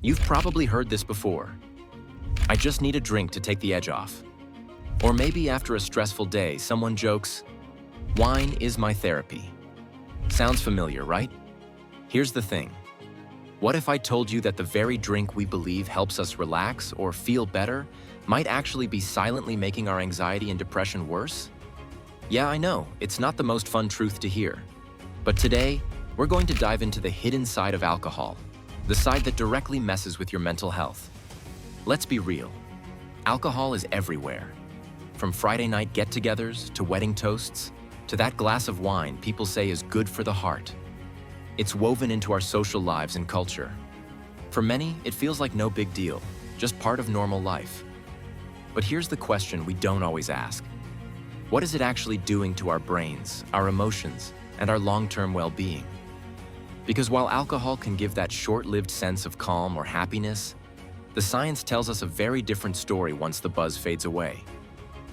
You've probably heard this before. I just need a drink to take the edge off. Or maybe after a stressful day, someone jokes, "Wine is my therapy." Sounds familiar, right? Here's the thing. What if I told you that the very drink we believe helps us relax or feel better might actually be silently making our anxiety and depression worse? Yeah, I know, it's not the most fun truth to hear. But today, we're going to dive into the hidden side of alcohol, the side that directly messes with your mental health. Let's be real. Alcohol is everywhere. From Friday night get-togethers to wedding toasts, to that glass of wine people say is good for the heart. It's woven into our social lives and culture. For many, it feels like no big deal, just part of normal life. But here's the question we don't always ask. What is it actually doing to our brains, our emotions, and our long-term well-being? Because while alcohol can give that short-lived sense of calm or happiness, the science tells us a very different story once the buzz fades away.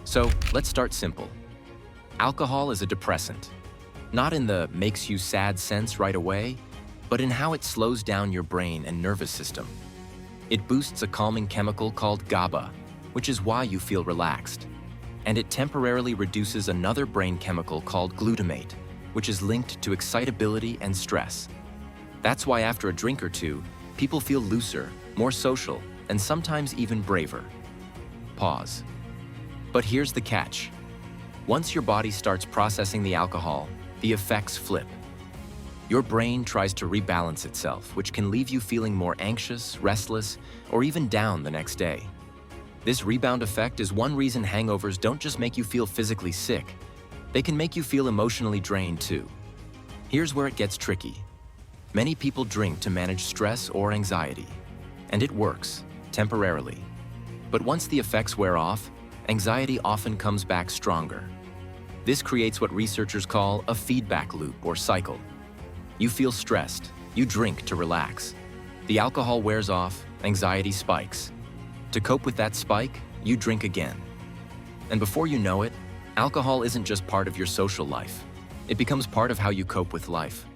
So, let's start simple. Alcohol is a depressant. Not in the makes you sad sense right away, but in how it slows down your brain and nervous system. It boosts a calming chemical called GABA, which is why you feel relaxed. And it temporarily reduces another brain chemical called glutamate, which is linked to excitability and stress. That's why after a drink or two, people feel looser, more social, and sometimes even braver. Pause. But here's the catch. Once your body starts processing the alcohol, the effects flip. Your brain tries to rebalance itself, which can leave you feeling more anxious, restless, or even down the next day. This rebound effect is one reason hangovers don't just make you feel physically sick. They can make you feel emotionally drained too. Here's where it gets tricky. Many people drink to manage stress or anxiety, and it works, temporarily. But once the effects wear off, anxiety often comes back stronger. This creates what researchers call a feedback loop or cycle. You feel stressed, you drink to relax. The alcohol wears off, anxiety spikes. To cope with that spike, you drink again. And before you know it, alcohol isn't just part of your social life. It becomes part of how you cope with life.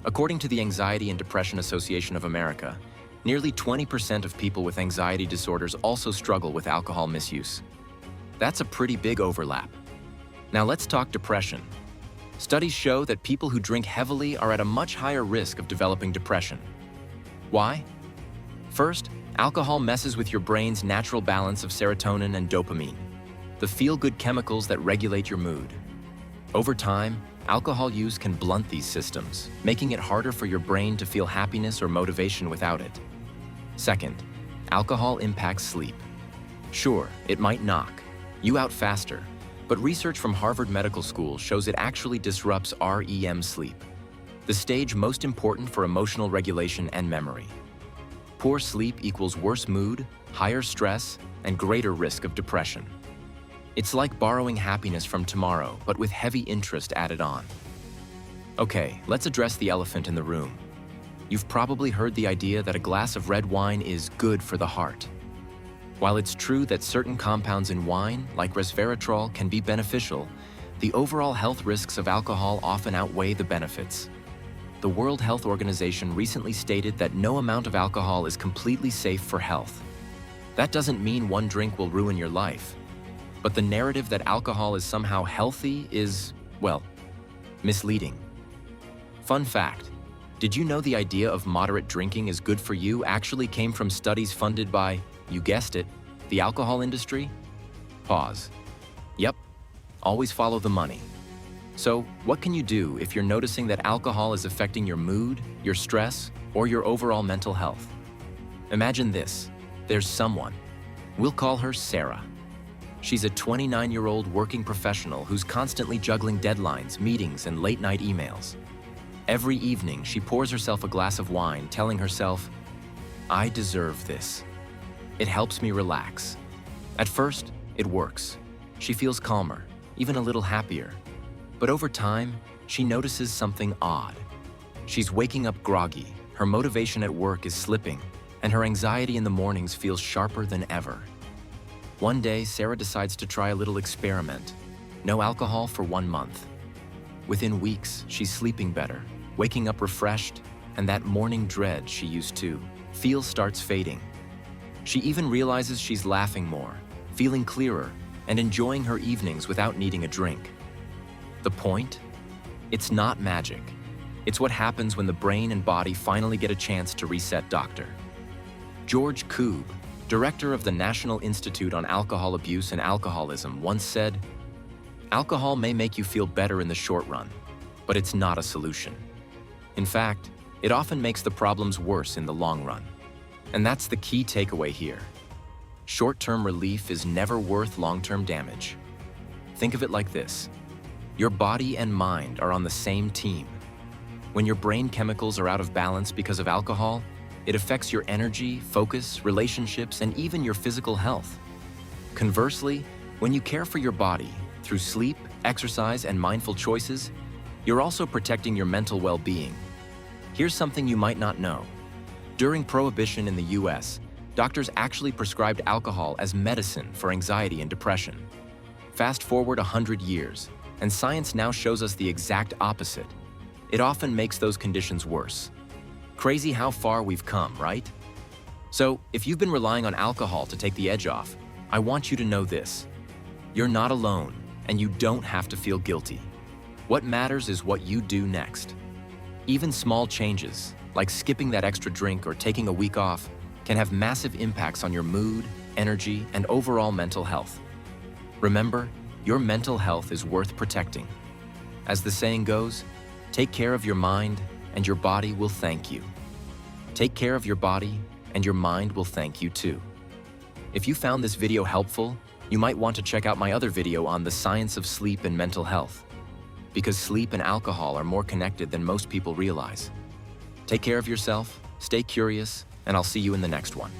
According to the Anxiety and Depression Association of America, nearly 20% of people with anxiety disorders also struggle with alcohol misuse. That's a pretty big overlap. Now let's talk depression. Studies show that people who drink heavily are at a much higher risk of developing depression. Why? First, alcohol messes with your brain's natural balance of serotonin and dopamine, the feel-good chemicals that regulate your mood. Over time, alcohol use can blunt these systems, making it harder for your brain to feel happiness or motivation without it. Second, alcohol impacts sleep. Sure, it might knock you out faster, but research from Harvard Medical School shows it actually disrupts REM sleep, the stage most important for emotional regulation and memory. Poor sleep equals worse mood, higher stress, and greater risk of depression. It's like borrowing happiness from tomorrow, but with heavy interest added on. Okay, let's address the elephant in the room. You've probably heard the idea that a glass of red wine is good for the heart. While it's true that certain compounds in wine, like resveratrol, can be beneficial, the overall health risks of alcohol often outweigh the benefits. The World Health Organization recently stated that no amount of alcohol is completely safe for health. That doesn't mean one drink will ruin your life. But the narrative that alcohol is somehow healthy is, well, misleading. Fun fact, did you know the idea of moderate drinking is good for you actually came from studies funded by, you guessed it, the alcohol industry? Pause. Yep, always follow the money. So, what can you do if you're noticing that alcohol is affecting your mood, your stress, or your overall mental health? Imagine this. There's someone. We'll call her Sarah. She's a 29-year-old working professional who's constantly juggling deadlines, meetings, and late-night emails. Every evening, she pours herself a glass of wine, telling herself, "I deserve this. It helps me relax." At first, it works. She feels calmer, even a little happier. But over time, she notices something odd. She's waking up groggy, her motivation at work is slipping, and her anxiety in the mornings feels sharper than ever. One day, Sarah decides to try a little experiment. No alcohol for 1 month. Within weeks, she's sleeping better, waking up refreshed, and that morning dread she used to feel starts fading. She even realizes she's laughing more, feeling clearer, and enjoying her evenings without needing a drink. The point? It's not magic. It's what happens when the brain and body finally get a chance to reset. Dr. George Koob, director of the National Institute on Alcohol Abuse and Alcoholism, once said, "Alcohol may make you feel better in the short run, but it's not a solution. In fact, it often makes the problems worse in the long run." And that's the key takeaway here. Short-term relief is never worth long-term damage. Think of it like this. Your body and mind are on the same team. When your brain chemicals are out of balance because of alcohol, it affects your energy, focus, relationships, and even your physical health. Conversely, when you care for your body through sleep, exercise, and mindful choices, you're also protecting your mental well-being. Here's something you might not know. During Prohibition in the US, doctors actually prescribed alcohol as medicine for anxiety and depression. Fast forward 100 years, and science now shows us the exact opposite. It often makes those conditions worse. Crazy how far we've come, right? So, if you've been relying on alcohol to take the edge off, I want you to know this. You're not alone, and you don't have to feel guilty. What matters is what you do next. Even small changes, like skipping that extra drink or taking a week off, can have massive impacts on your mood, energy, and overall mental health. Remember, your mental health is worth protecting. As the saying goes, take care of your mind and your body will thank you. Take care of your body and your mind will thank you too. If you found this video helpful, you might want to check out my other video on the science of sleep and mental health, because sleep and alcohol are more connected than most people realize. Take care of yourself, stay curious, and I'll see you in the next one.